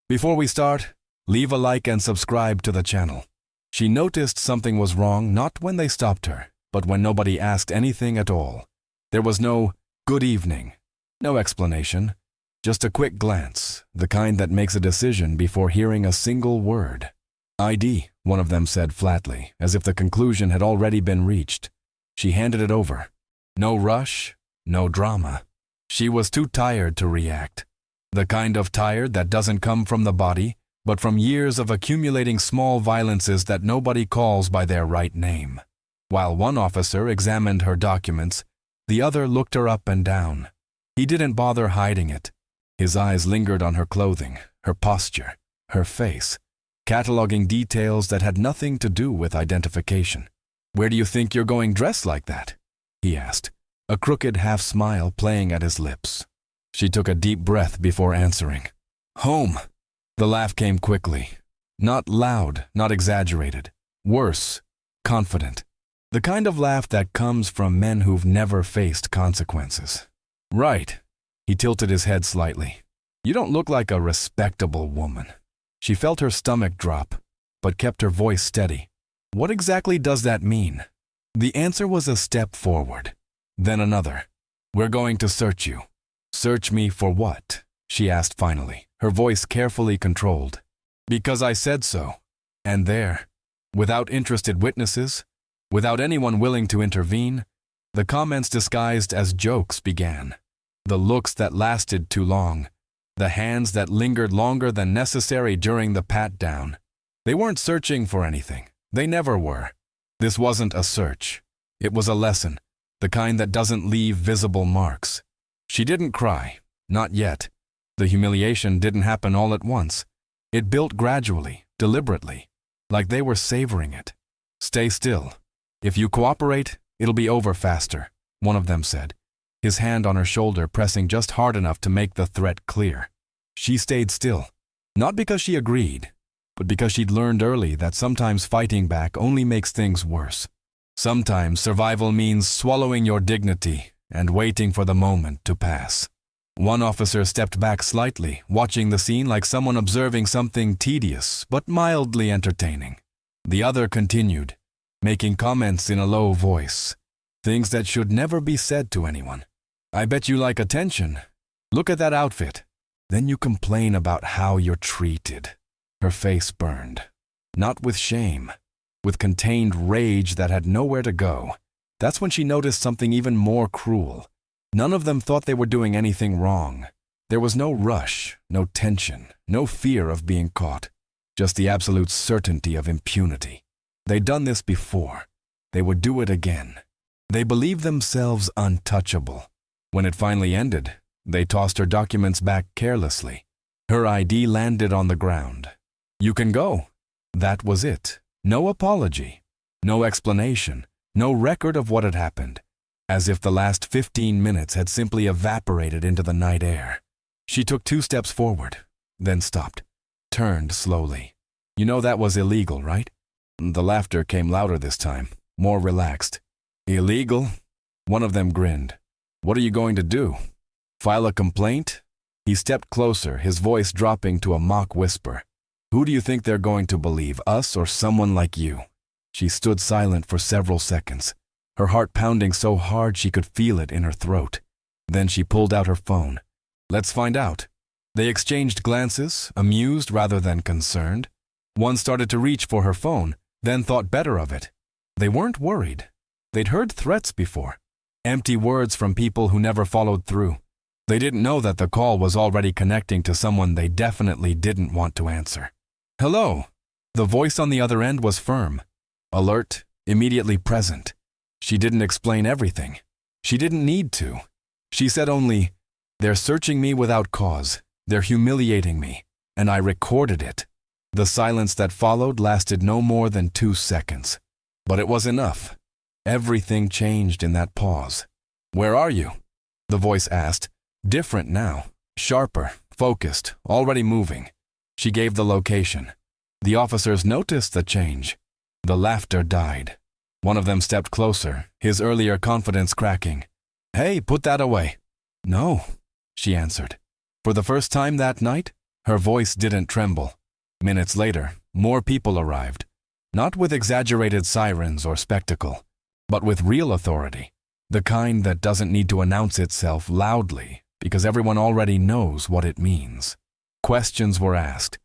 Before we start, leave a like and subscribe to the channel. She noticed something was wrong not when they stopped her, but when nobody asked anything at all. There was no good evening, no explanation, just a quick glance, the kind that makes a decision before hearing a single word. ID, one of them said flatly, as if the conclusion had already been reached. She handed it over. No rush, no drama. She was too tired to react. The kind of tired that doesn't come from the body, but from years of accumulating small violences that nobody calls by their right name. While one officer examined her documents, the other looked her up and down. He didn't bother hiding it. His eyes lingered on her clothing, her posture, her face, cataloging details that had nothing to do with identification. "Where do you think you're going dressed like that?" he asked, a crooked half-smile playing at his lips. She took a deep breath before answering. "Home." The laugh came quickly. Not loud, not exaggerated. Worse, confident. The kind of laugh that comes from men who've never faced consequences. "Right." He tilted his head slightly. "You don't look like a respectable woman." She felt her stomach drop, but kept her voice steady. "What exactly does that mean?" The answer was a step forward, then another. "We're going to search you." "Search me for what?" she asked finally, her voice carefully controlled. "Because I said so." And there, without interested witnesses, without anyone willing to intervene, the comments disguised as jokes began. The looks that lasted too long, the hands that lingered longer than necessary during the pat-down. They weren't searching for anything. They never were. This wasn't a search. It was a lesson, the kind that doesn't leave visible marks. She didn't cry, not yet. The humiliation didn't happen all at once. It built gradually, deliberately, like they were savoring it. "Stay still. If you cooperate, it'll be over faster," one of them said, his hand on her shoulder pressing just hard enough to make the threat clear. She stayed still, not because she agreed, but because she'd learned early that sometimes fighting back only makes things worse. Sometimes survival means swallowing your dignity and waiting for the moment to pass. One officer stepped back slightly, watching the scene like someone observing something tedious but mildly entertaining. The other continued, making comments in a low voice, things that should never be said to anyone. "I bet you like attention. Look at that outfit. Then you complain about how you're treated." Her face burned, not with shame, with contained rage that had nowhere to go. That's when she noticed something even more cruel. None of them thought they were doing anything wrong. There was no rush, no tension, no fear of being caught, just the absolute certainty of impunity. They'd done this before. They would do it again. They believed themselves untouchable. When it finally ended, they tossed her documents back carelessly. Her ID landed on the ground. "You can go." That was it. No apology, no explanation, no record of what had happened, as if the last 15 minutes had simply evaporated into the night air. She took 2 steps forward, then stopped, turned slowly. "You know that was illegal, right?" The laughter came louder this time, more relaxed. "Illegal?" One of them grinned. "What are you going to do? File a complaint?" He stepped closer, his voice dropping to a mock whisper. "Who do you think they're going to believe, us or someone like you?" She stood silent for several seconds, her heart pounding so hard she could feel it in her throat. Then she pulled out her phone. "Let's find out." They exchanged glances, amused rather than concerned. One started to reach for her phone, then thought better of it. They weren't worried. They'd heard threats before. Empty words from people who never followed through. They didn't know that the call was already connecting to someone they definitely didn't want to answer. "Hello." The voice on the other end was firm, alert, immediately present. She didn't explain everything. She didn't need to. She said only, "They're searching me without cause. They're humiliating me, and I recorded it." The silence that followed lasted no more than 2 seconds. But it was enough. Everything changed in that pause. "Where are you?" the voice asked, different now, sharper, focused, already moving. She gave the location. The officers noticed the change. The laughter died. One of them stepped closer, his earlier confidence cracking. "Hey, put that away." "No," she answered. For the first time that night, Her voice didn't tremble. Minutes later, more people arrived, not with exaggerated sirens or spectacle, but with real authority, the kind that doesn't need to announce itself loudly because everyone already knows what it means. Questions were asked,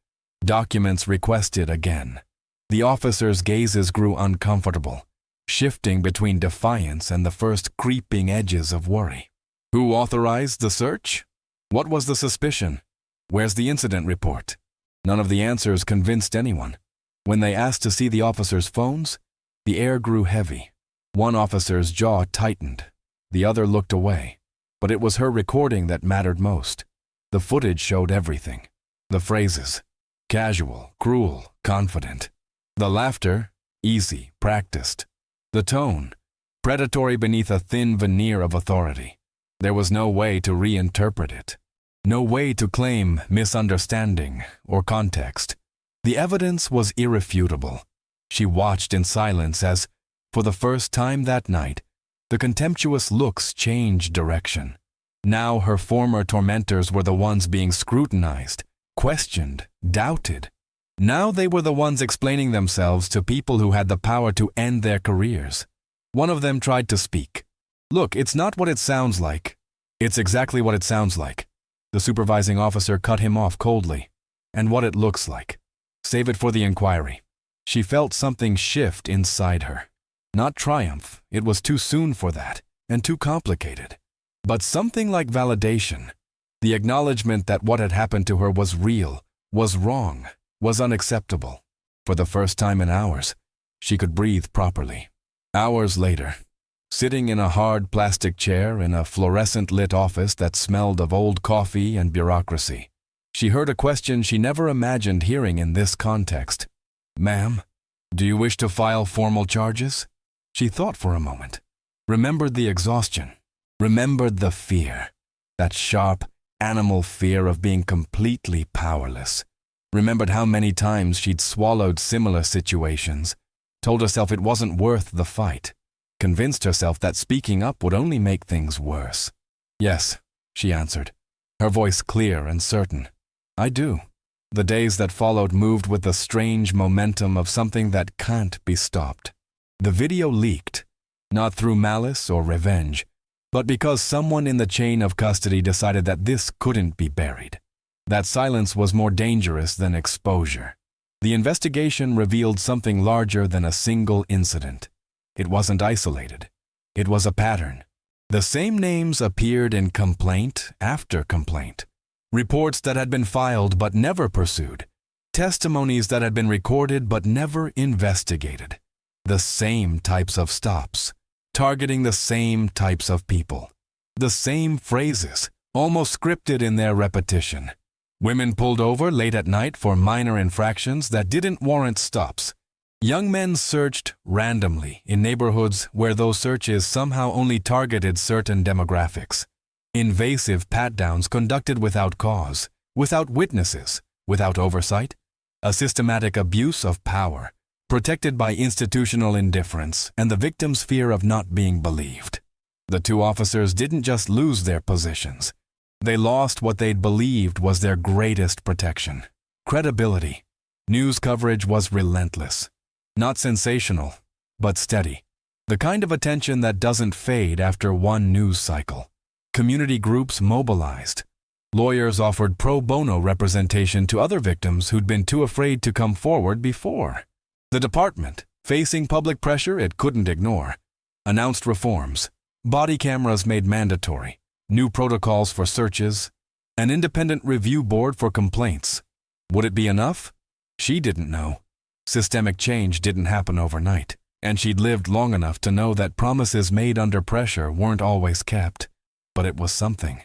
documents requested again. The officers' gazes grew uncomfortable, shifting between defiance and the first creeping edges of worry. Who authorized the search? What was the suspicion? Where's the incident report? None of the answers convinced anyone. When they asked to see the officers' phones, the air grew heavy. One officer's jaw tightened. The other looked away. But it was her recording that mattered most. The footage showed everything. The phrases: casual, cruel, confident. The laughter: easy, practiced. The tone: predatory beneath a thin veneer of authority. There was no way to reinterpret it. No way to claim misunderstanding or context. The evidence was irrefutable. She watched in silence as, for the first time that night, the contemptuous looks changed direction. Now her former tormentors were the ones being scrutinized, questioned, doubted. Now they were the ones explaining themselves to people who had the power to end their careers. One of them tried to speak. "Look, it's not what it sounds like. It's exactly what it sounds like." The supervising officer cut him off coldly. "And what it looks like. Save it for the inquiry." She felt something shift inside her. Not triumph, it was too soon for that, and too complicated. But something like validation. The acknowledgement that what had happened to her was real, was wrong, was unacceptable. For the first time in hours, she could breathe properly. Hours later, sitting in a hard plastic chair in a fluorescent-lit office that smelled of old coffee and bureaucracy, she heard a question she never imagined hearing in this context. "Ma'am, do you wish to file formal charges?" She thought for a moment, remembered the exhaustion, remembered the fear, that sharp, animal fear of being completely powerless, remembered how many times she'd swallowed similar situations, told herself it wasn't worth the fight, convinced herself that speaking up would only make things worse. "Yes," she answered, her voice clear and certain. "I do." The days that followed moved with the strange momentum of something that can't be stopped. The video leaked, not through malice or revenge, but because someone in the chain of custody decided that this couldn't be buried. That silence was more dangerous than exposure. The investigation revealed something larger than a single incident. It wasn't isolated. It was a pattern. The same names appeared in complaint after complaint. Reports that had been filed but never pursued. Testimonies that had been recorded but never investigated. The same types of stops, targeting the same types of people. The same phrases, almost scripted in their repetition. Women pulled over late at night for minor infractions that didn't warrant stops. Young men searched randomly in neighborhoods where those searches somehow only targeted certain demographics. Invasive pat-downs conducted without cause, without witnesses, without oversight. A systematic abuse of power, protected by institutional indifference and the victim's fear of not being believed. The two officers didn't just lose their positions. They lost what they'd believed was their greatest protection: credibility. News coverage was relentless. Not sensational, but steady. The kind of attention that doesn't fade after one news cycle. Community groups mobilized. Lawyers offered pro bono representation to other victims who'd been too afraid to come forward before. The department, facing public pressure it couldn't ignore, announced reforms, body cameras made mandatory, new protocols for searches, an independent review board for complaints. Would it be enough? She didn't know. Systemic change didn't happen overnight, and she'd lived long enough to know that promises made under pressure weren't always kept. But it was something,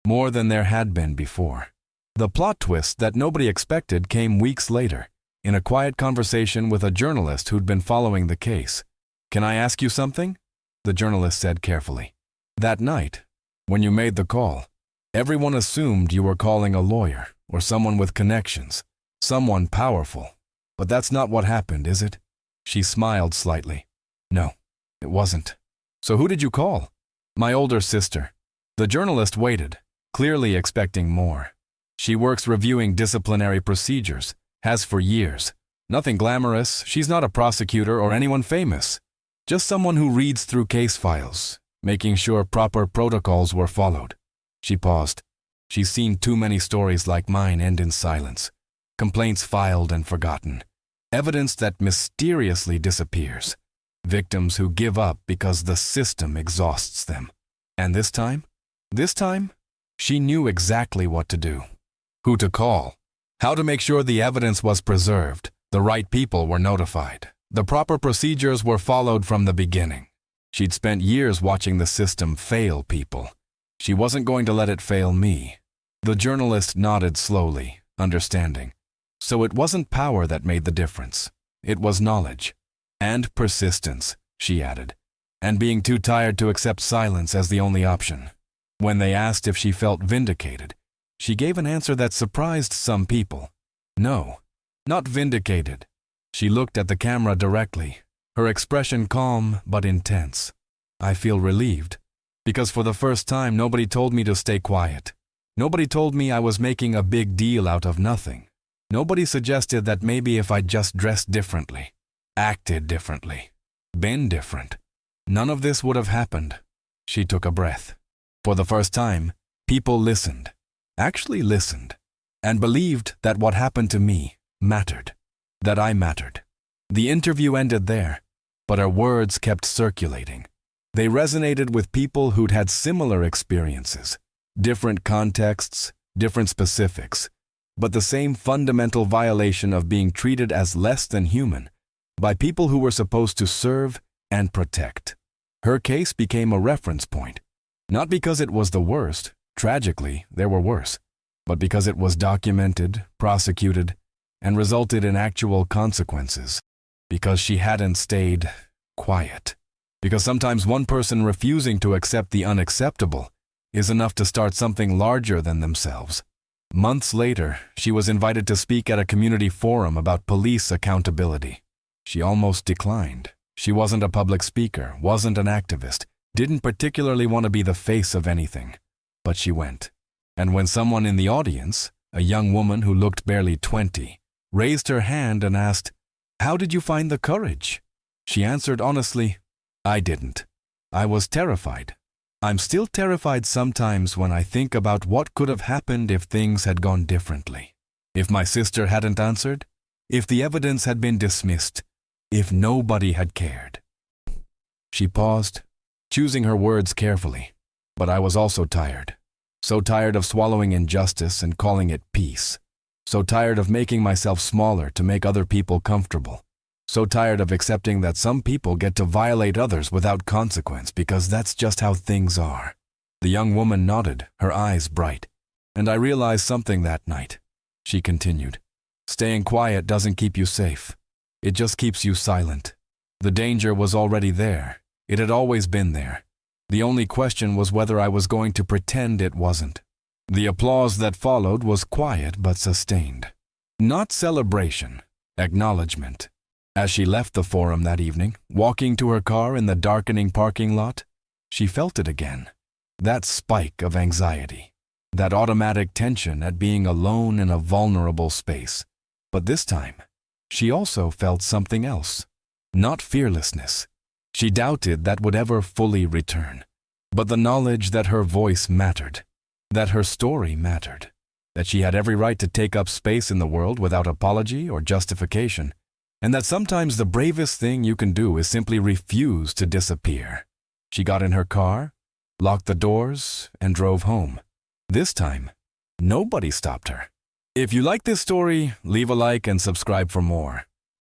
more than there had been before. The plot twist that nobody expected came weeks later, in a quiet conversation with a journalist who'd been following the case. "Can I ask you something?" the journalist said carefully. "That night, when you made the call, everyone assumed you were calling a lawyer or someone with connections, someone powerful. But that's not what happened, is it?" She smiled slightly. "No, it wasn't." "So who did you call?" "My older sister." The journalist waited, clearly expecting more. She works reviewing disciplinary procedures, has for years. Nothing glamorous, she's not a prosecutor or anyone famous. Just someone who reads through case files, making sure proper protocols were followed. She paused. She's seen too many stories like mine end in silence. Complaints filed and forgotten. Evidence that mysteriously disappears. Victims who give up because the system exhausts them. And this time? This time, she knew exactly what to do. Who to call. How to make sure the evidence was preserved. The right people were notified. The proper procedures were followed from the beginning. She'd spent years watching the system fail people. She wasn't going to let it fail me. The journalist nodded slowly, understanding. So it wasn't power that made the difference. It was knowledge. And persistence, she added. And being too tired to accept silence as the only option. When they asked if she felt vindicated, she gave an answer that surprised some people. No, not vindicated. She looked at the camera directly, her expression calm but intense. I feel relieved, because for the first time nobody told me to stay quiet. Nobody told me I was making a big deal out of nothing. Nobody suggested that maybe if I'd just dressed differently, acted differently, been different, none of this would have happened. She took a breath. For the first time, people listened, actually listened, and believed that what happened to me mattered, that I mattered. The interview ended there, but her words kept circulating. They resonated with people who'd had similar experiences, different contexts, different specifics, but the same fundamental violation of being treated as less than human by people who were supposed to serve and protect. Her case became a reference point, not because it was the worst, tragically, there were worse, but because it was documented, prosecuted, and resulted in actual consequences. Because she hadn't stayed quiet. Because sometimes one person refusing to accept the unacceptable is enough to start something larger than themselves. Months later, she was invited to speak at a community forum about police accountability. She almost declined. She wasn't a public speaker, wasn't an activist, didn't particularly want to be the face of anything. But she went. And when someone in the audience, a young woman who looked barely 20, raised her hand and asked, "How did you find the courage?" She answered honestly, "I didn't. I was terrified. I'm still terrified sometimes when I think about what could have happened if things had gone differently. If my sister hadn't answered, if the evidence had been dismissed, if nobody had cared." She paused, choosing her words carefully. But I was also tired. So tired of swallowing injustice and calling it peace. So tired of making myself smaller to make other people comfortable. So tired of accepting that some people get to violate others without consequence because that's just how things are. The young woman nodded, her eyes bright. And I realized something that night. She continued. Staying quiet doesn't keep you safe. It just keeps you silent. The danger was already there. It had always been there. The only question was whether I was going to pretend it wasn't. The applause that followed was quiet but sustained. Not celebration, acknowledgement. As she left the forum that evening, walking to her car in the darkening parking lot, she felt it again. That spike of anxiety. That automatic tension at being alone in a vulnerable space. But this time, she also felt something else. Not fearlessness. She doubted that would ever fully return. But the knowledge that her voice mattered. That her story mattered. That she had every right to take up space in the world without apology or justification. And that sometimes the bravest thing you can do is simply refuse to disappear. She got in her car, locked the doors, and drove home. This time, nobody stopped her. If you like this story, leave a like and subscribe for more.